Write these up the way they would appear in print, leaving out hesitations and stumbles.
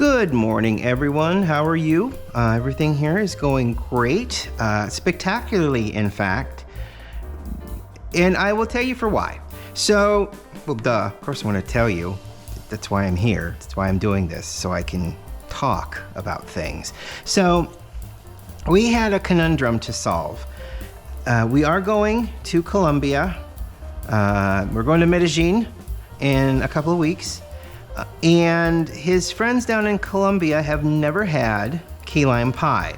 Good morning, everyone. How are you? Everything here is going great, spectacularly, in fact. And I will tell you for why. So, well, duh, of course I want to tell you. That's why I'm here. That's why I'm doing this, so I can talk about things. So, we had a conundrum to solve. We are going to Colombia. We're going to Medellin in a couple of weeks. And his friends down in Colombia have never had key lime pie.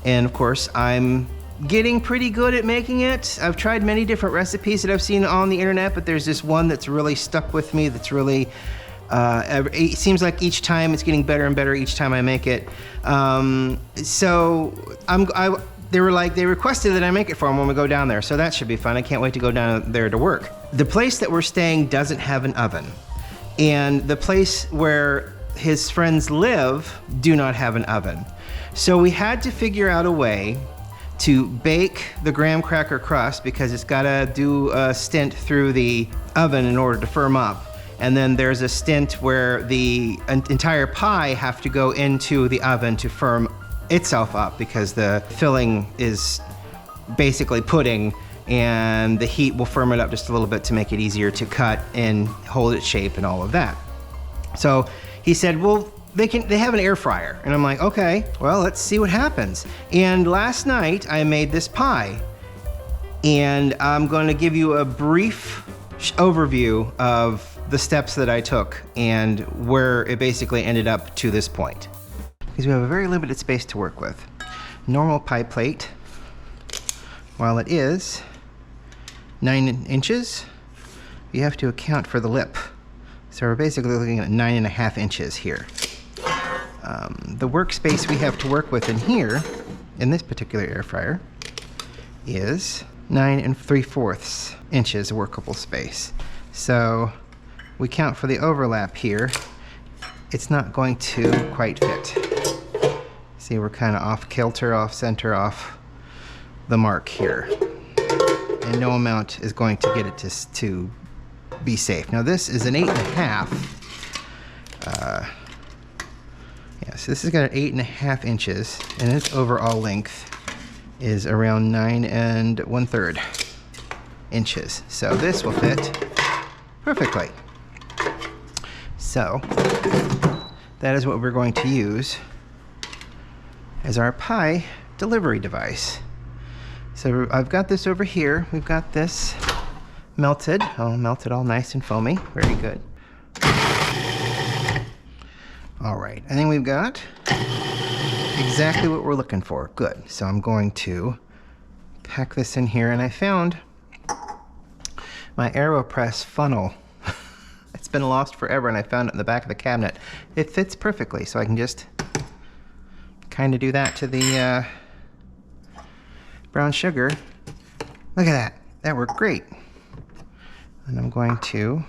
And of course, I'm getting pretty good at making it. I've tried many different recipes that I've seen on the internet, but there's this one that's really stuck with me that's really, it seems like each time it's getting better and better each time I make it. They requested that I make it for them when we go down there, so that should be fun. I can't wait to go down there to work. The place that we're staying doesn't have an oven. And the place where his friends live do not have an oven. So we had to figure out a way to bake the graham cracker crust because it's gotta do a stint through the oven in order to firm up. And then there's a stint where the entire pie have to go into the oven to firm itself up because the filling is basically pudding, and the heat will firm it up just a little bit to make it easier to cut and hold its shape and all of that. So he said, well, they have an air fryer. And I'm like, okay, well, let's see what happens. And last night I made this pie, and I'm going to give you a brief overview of the steps that I took and where it basically ended up to this point. Because we have a very limited space to work with. Normal pie plate, while it is 9 inches, you have to account for the lip. So we're basically looking at 9.5 inches here. The workspace we have to work with in here, in this particular air fryer, is 9 3/4 inches workable space. So we count for the overlap here. It's not going to quite fit. See, we're kind of off kilter, off center, off the mark here. And no amount is going to get it to be safe. Now this is an 8.5. So this has got an 8.5 inches, and its overall length is around 9 1/3 inches. So this will fit perfectly. So that is what we're going to use as our pie delivery device. So I've got this over here. We've got this melted. Oh, melted all nice and foamy. Very good. All right, I think we've got exactly what we're looking for. Good. So I'm going to pack this in here, and I found my AeroPress funnel. It's been lost forever, and I found it in the back of the cabinet. It fits perfectly, so I can just kind of do that to the brown sugar. Look at that. That worked great. And I'm going to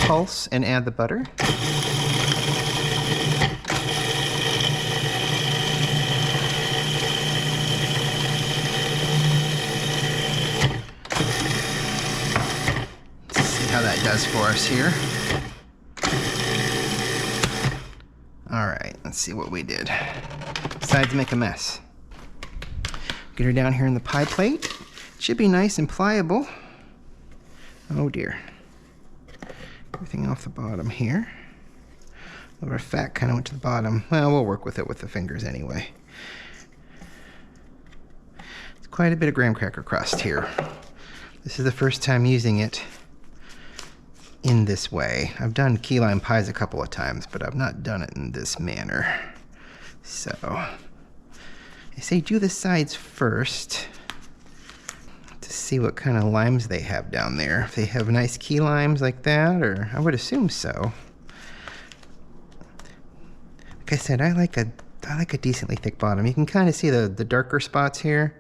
pulse and add the butter. Let's see how that does for us here. All right, let's see what we did. Besides make a mess. Get her down here in the pie plate. It should be nice and pliable. Oh dear. Everything off the bottom here. All our fat kind of went to the bottom. Well, we'll work with it with the fingers anyway. It's quite a bit of graham cracker crust here. This is the first time using it in this way. I've done key lime pies a couple of times, but I've not done it in this manner. So I say do the sides first to see what kind of limes they have down there. If they have nice key limes like that, or I would assume so. Like I said, I like a decently thick bottom. You can kind of see the darker spots here.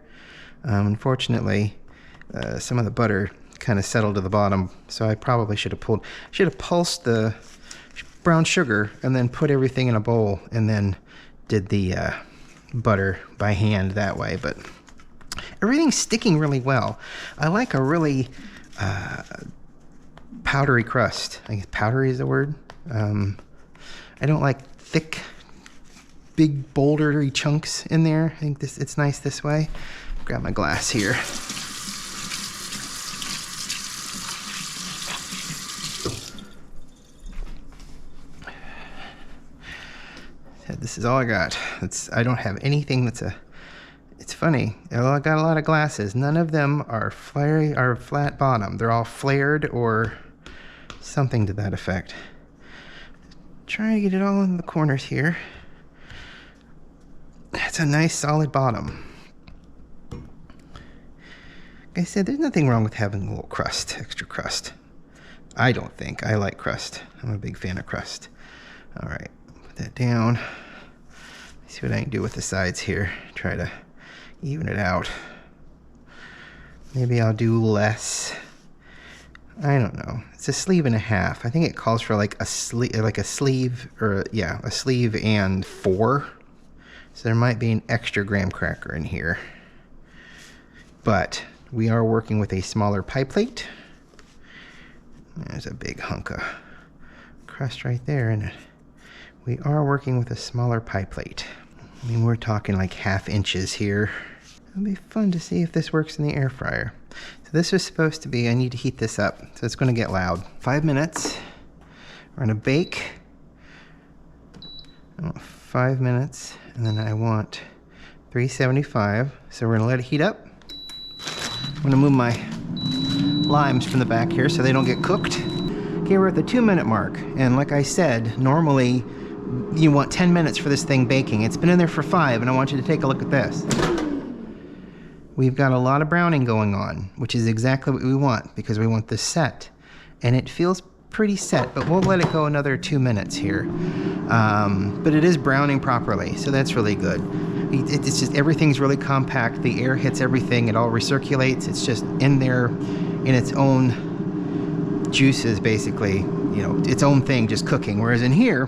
Unfortunately, some of the butter kind of settled to the bottom, so I probably should have pulsed the brown sugar and then put everything in a bowl and then did the butter by hand that way, but everything's sticking really well. I like a really powdery crust. I guess powdery is the word. I don't like thick, big bouldery chunks in there. I think it's nice this way. Grab my glass here. This is all I got. I don't have anything it's funny. I got a lot of glasses. None of them are flat bottom. They're all flared or something to that effect. Try to get it all in the corners here. It's a nice solid bottom. Like I said, there's nothing wrong with having a little crust, extra crust. I don't think. I like crust. I'm a big fan of crust. All right, put that down. See what I can do with the sides here. Try to even it out. Maybe I'll do less. I don't know. It's a sleeve and a half. I think it calls for like a sleeve, or yeah, a sleeve and 4. So there might be an extra graham cracker in here. But we are working with a smaller pie plate. There's a big hunk of crust right there, and we are working with a smaller pie plate. I mean, we're talking like 1/2 inches here. It'll be fun to see if this works in the air fryer. So this was supposed to be, I need to heat this up, so it's gonna get loud. 5 minutes, we're gonna bake. I want 5 minutes, and then I want 375. So we're gonna let it heat up. I'm gonna move my limes from the back here so they don't get cooked. Okay, we're at the 2-minute mark, and like I said, normally you want 10 minutes for this thing baking. It's been in there for 5, and I want you to take a look at this. We've got a lot of browning going on, which is exactly what we want because we want this set. And it feels pretty set, but we'll let it go another 2 minutes here. But it is browning properly, so that's really good. It's just, everything's really compact. The air hits everything. It all recirculates. It's just in there in its own juices, basically, you know, its own thing, just cooking. Whereas in here,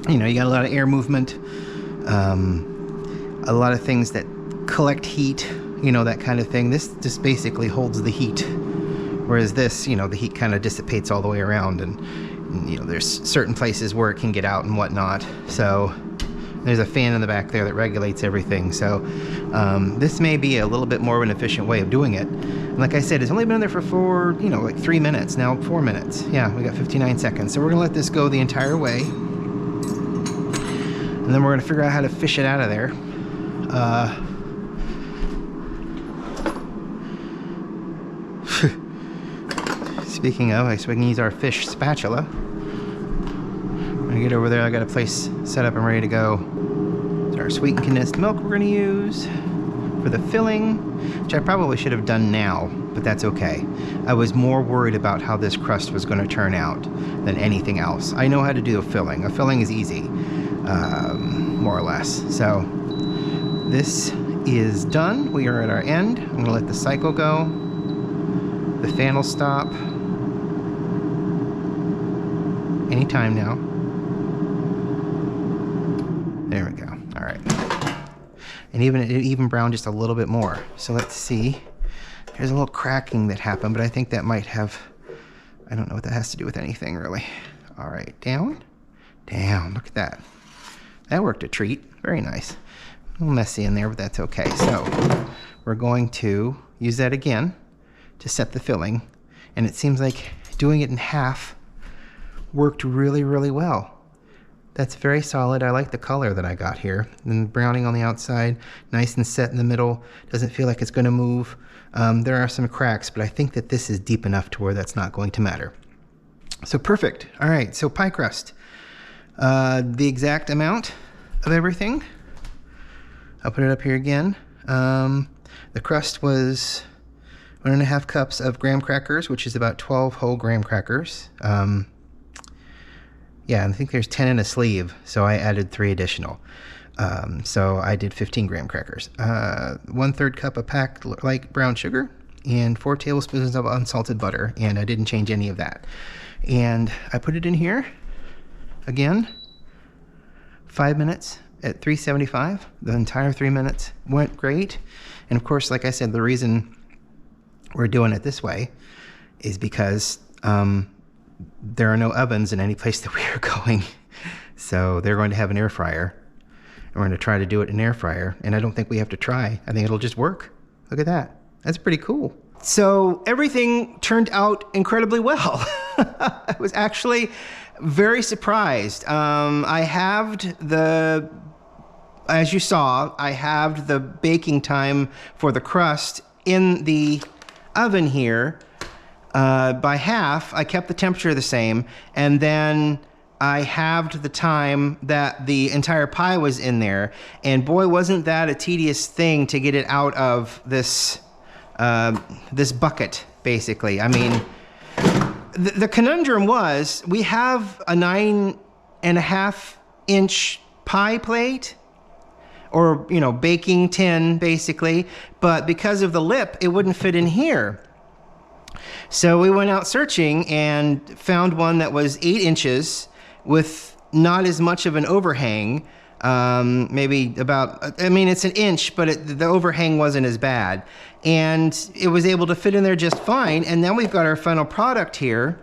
you know, you got a lot of air movement, a lot of things that collect heat, you know, that kind of thing. This just basically holds the heat. Whereas this, you know, the heat kind of dissipates all the way around, and you know, there's certain places where it can get out and whatnot. So there's a fan in the back there that regulates everything. So this may be a little bit more of an efficient way of doing it. And like I said, it's only been in there for like 3 minutes, now 4 minutes. Yeah, we got 59 seconds. So we're gonna let this go the entire way. And then we're gonna figure out how to fish it out of there. Speaking of, I guess we can use our fish spatula. When I get over there, I got a place set up and ready to go. It's our sweetened condensed milk we're gonna use for the filling, which I probably should have done now, but that's okay. I was more worried about how this crust was gonna turn out than anything else. I know how to do a filling. A filling is easy, more or less. So this is done. We are at our end. I'm gonna let the cycle go. The fan will stop anytime now. There we go. All right. And it even browned just a little bit more. So let's see. There's a little cracking that happened, but I think that might have, I don't know what that has to do with anything really. All right, down, down. Look at that. That worked a treat. Very nice. A little messy in there, but that's okay. So we're going to use that again to set the filling. And it seems like doing it in half worked really, really well. That's very solid. I like the color that I got here. And the browning on the outside, nice and set in the middle. Doesn't feel like it's gonna move. There are some cracks, but I think that this is deep enough to where that's not going to matter. So perfect. All right, so pie crust. The exact amount of everything. I'll put it up here again. The crust was 1.5 cups of graham crackers, which is about 12 whole graham crackers. Yeah, I think there's 10 in a sleeve, so I added 3 additional. So I did 15 graham crackers. 1/3 cup of packed light brown sugar, and 4 tablespoons of unsalted butter, and I didn't change any of that. And I put it in here, again, 5 minutes at 375. The entire 3 minutes went great. And of course, like I said, the reason we're doing it this way is because there are no ovens in any place that we are going. So they're going to have an air fryer. And we're going to try to do it in an air fryer. And I don't think we have to try. I think it'll just work. Look at that. That's pretty cool. So everything turned out incredibly well. I was actually very surprised. I halved the, as you saw, I halved the baking time for the crust in the oven here by half. I kept the temperature the same, and then I halved the time that the entire pie was in there. And boy, wasn't that a tedious thing to get it out of this this bucket, basically. I mean, the conundrum was, we have a 9.5-inch pie plate, or, you know, baking tin, basically, but because of the lip, it wouldn't fit in here. So we went out searching and found one that was 8 inches with not as much of an overhang. Maybe about, I mean, it's an inch, but the overhang wasn't as bad. And it was able to fit in there just fine. And now we've got our final product here.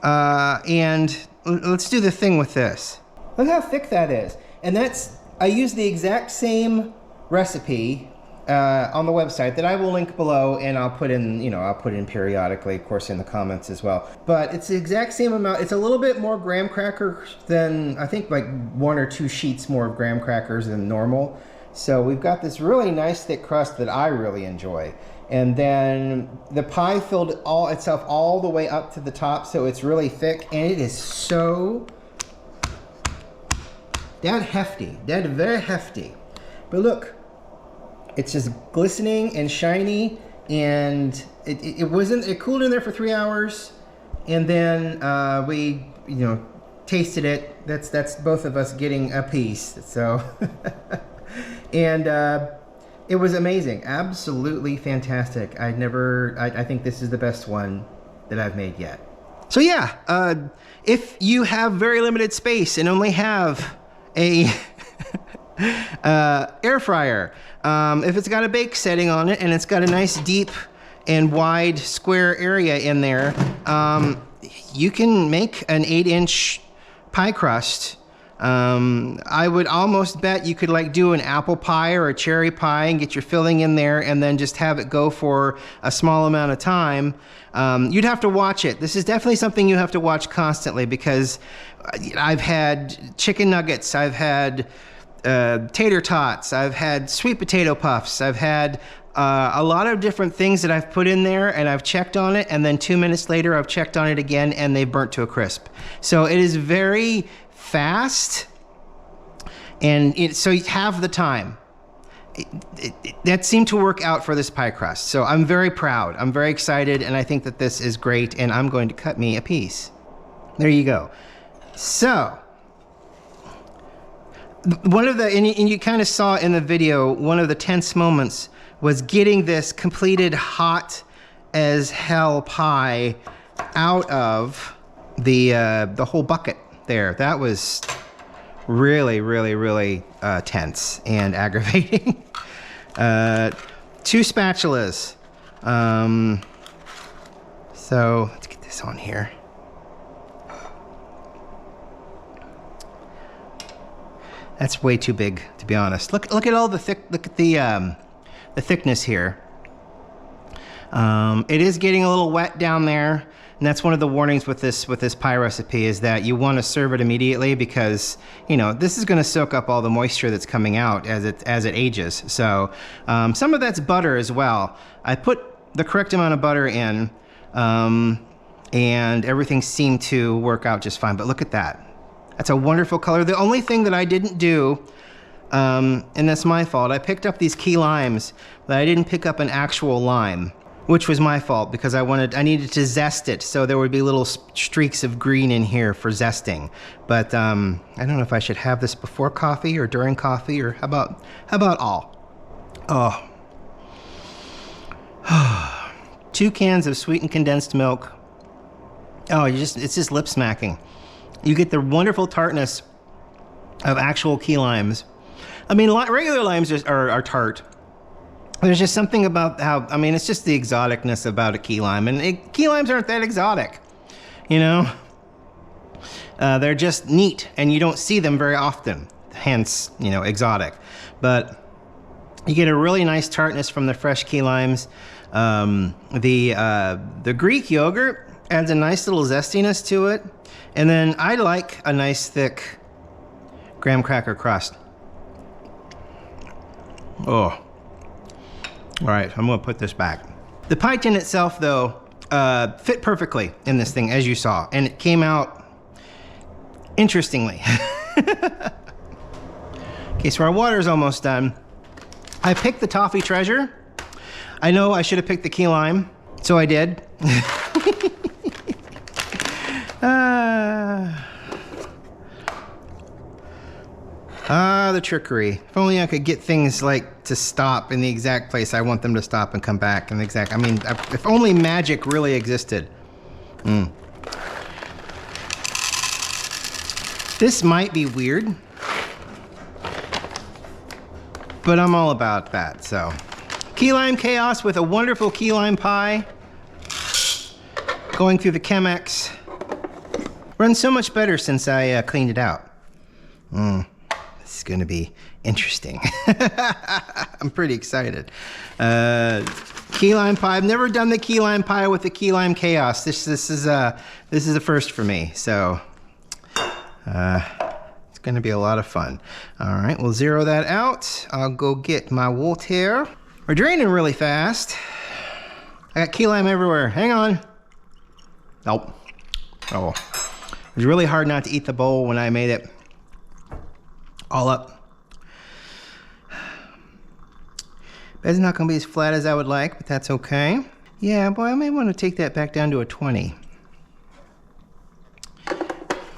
And let's do the thing with this. Look how thick that is. And that's, I used the exact same recipe on the website that I will link below, and I'll put in, you know, I'll put in periodically, of course, in the comments as well. But it's the exact same amount. It's a little bit more graham crackers than, I think, like 1 or 2 sheets more of graham crackers than normal. So we've got this really nice thick crust that I really enjoy. And then the pie filled itself all the way up to the top, so it's really thick, and it is so that hefty, that very hefty. But look, it's just glistening and shiny, and it cooled in there for 3 hours, and then we, you know, tasted it. That's both of us getting a piece. So, and it was amazing, absolutely fantastic. I think this is the best one that I've made yet. So yeah, if you have very limited space and only have a air fryer, if it's got a bake setting on it and it's got a nice deep and wide square area in there, you can make an 8-inch pie crust. I would almost bet you could like do an apple pie or a cherry pie and get your filling in there and then just have it go for a small amount of time. You'd have to watch it. This is definitely something you have to watch constantly, because I've had chicken nuggets, I've had tater tots, I've had sweet potato puffs, I've had a lot of different things that I've put in there, and I've checked on it, and then 2 minutes later I've checked on it again and they burnt to a crisp. So it is very fast, and so you have the time. That seemed to work out for this pie crust. So I'm very proud, I'm very excited, and I think that this is great, and I'm going to cut me a piece. There you go. So one of the, and you kind of saw in the video, one of the tense moments was getting this completed hot as hell pie out of the whole bucket there. That was really, really, really tense and aggravating. 2 spatulas. So let's get this on here. That's way too big, to be honest. Look at all the the thickness here. It is getting a little wet down there, and that's one of the warnings with this pie recipe, is that you want to serve it immediately, because, you know, this is going to soak up all the moisture that's coming out as it ages. So some of that's butter as well. I put the correct amount of butter in, and everything seemed to work out just fine. But look at that. That's a wonderful color. The only thing that I didn't do, and that's my fault, I picked up these key limes, but I didn't pick up an actual lime, which was my fault, because I needed to zest it, so there would be little streaks of green in here for zesting. But I don't know if I should have this before coffee or during coffee, or how about all? Oh. 2 cans of sweetened condensed milk. Oh, it's just lip smacking. You get the wonderful tartness of actual key limes. I mean, regular limes are tart. There's just something about how, I mean, it's just the exoticness about a key lime. And key limes aren't that exotic, you know? They're just neat, and you don't see them very often, hence, you know, exotic. But you get a really nice tartness from the fresh key limes. The Greek yogurt adds a nice little zestiness to it. And then I like a nice thick graham cracker crust. Oh. All right, I'm gonna put this back. The pie tin itself, though, fit perfectly in this thing, as you saw, and it came out interestingly. Okay, so our water's almost done. I picked the toffee treasure. I know I should have picked the key lime, so I did. The trickery. If only I could get things like to stop in the exact place I want them to stop and come back in the exact, I mean, if only magic really existed. This might be weird, but I'm all about that, so. Key lime chaos with a wonderful key lime pie. Going through the Chemex. Runs so much better since I cleaned it out. This is gonna be interesting. I'm pretty excited. Key lime pie. I've never done the key lime pie with the key lime chaos. This is a first for me, so it's gonna be a lot of fun. All right, we'll zero that out. I'll go get my water. We're draining really fast. I got key lime everywhere. Hang on. Nope. Oh. It was really hard not to eat the bowl when I made it all up. Bed's not gonna be as flat as I would like, but that's okay. Yeah, boy, I may want to take that back down to a 20.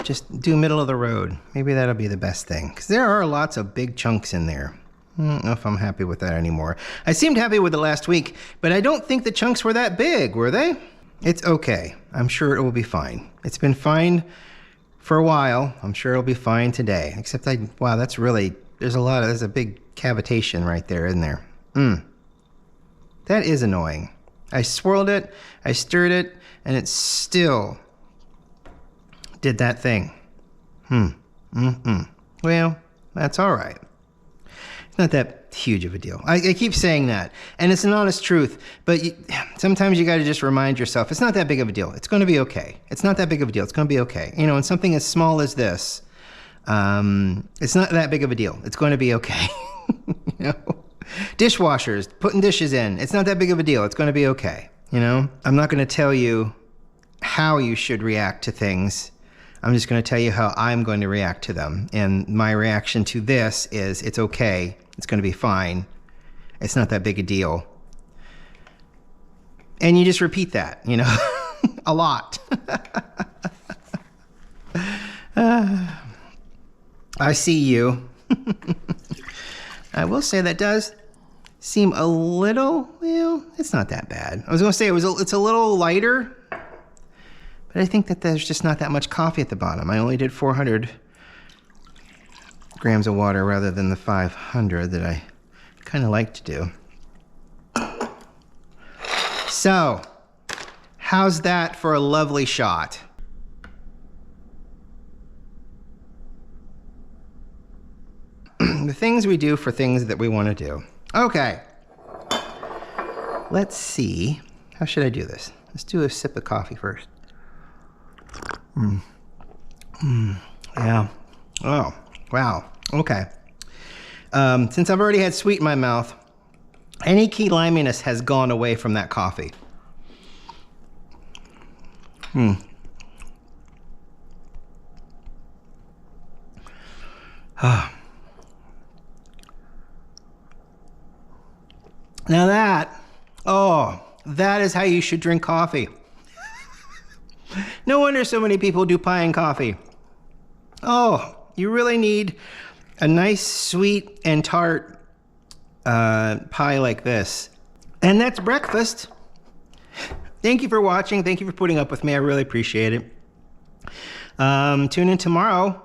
Just do middle of the road. Maybe that'll be the best thing, because there are lots of big chunks in there. I don't know if I'm happy with that anymore. I seemed happy with it last week, but I don't think the chunks were that big, were they? It's okay. I'm sure it will be fine. It's been fine for a while. I'm sure it'll be fine today. Except wow, that's really, there's a big cavitation right there, isn't there? That is annoying. I swirled it, I stirred it, and it still did that thing. Well, that's all right. It's not that huge of a deal. I keep saying that, and it's an honest truth, but sometimes you gotta just remind yourself, it's not that big of a deal. It's gonna be okay. It's not that big of a deal. It's gonna be okay. You know, and something as small as this, it's not that big of a deal. It's going to be okay. You know? Dishwashers, putting dishes in, it's not that big of a deal. It's going to be okay. You know? I'm not going to tell you how you should react to things. I'm just going to tell you how I'm going to react to them. And my reaction to this is, it's okay. It's going to be fine. It's not that big a deal. And you just repeat that, you know, a lot. I see you. I will say that does seem a little, well, it's not that bad. I was going to say it's a little lighter, but I think that there's just not that much coffee at the bottom. I only did 400 grams of water rather than the 500 that I kind of like to do. So, how's that for a lovely shot? The things we do for things that we want to do. Okay. Let's see. How should I do this? Let's do a sip of coffee first. Yeah. Oh, wow. Okay. Since I've already had sweet in my mouth, any key liminess has gone away from that coffee. Now that is how you should drink coffee. No wonder so many people do pie and coffee. Oh, you really need a nice sweet and tart pie like this. And that's breakfast. Thank you for watching. Thank you for putting up with me. I really appreciate it. Tune in tomorrow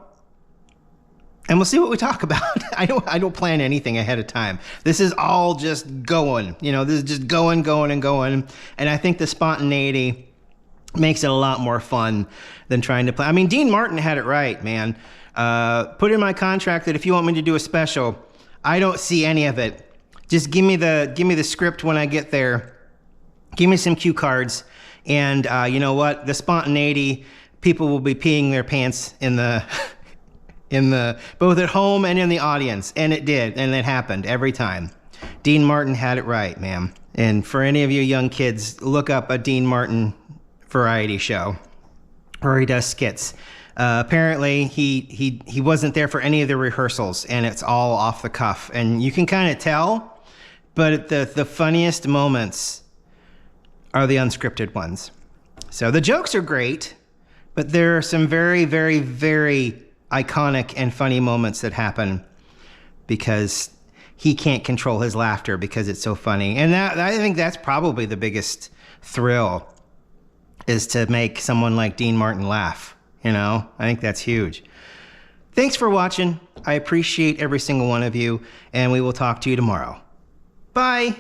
and we'll see what we talk about. I don't plan anything ahead of time. This is all just going, you know, this is just going. And I think the spontaneity makes it a lot more fun than trying to play. I mean, Dean Martin had it right, man. Put in my contract that if you want me to do a special, I don't see any of it. Just give me the script when I get there. Give me some cue cards, and you know what? The spontaneity, people will be peeing their pants in the both at home and in the audience, and it did, and it happened every time. Dean Martin had it right, man. And for any of you young kids, look up a Dean Martin variety show where he does skits. Apparently, he wasn't there for any of the rehearsals, and it's all off the cuff, and you can kind of tell. But the funniest moments are the unscripted ones. So the jokes are great, but there are some very, very, very iconic and funny moments that happen because he can't control his laughter because it's so funny. And I think that's probably the biggest thrill, is to make someone like Dean Martin laugh. You know, I think that's huge. Thanks for watching. I appreciate every single one of you, and we will talk to you tomorrow. Bye.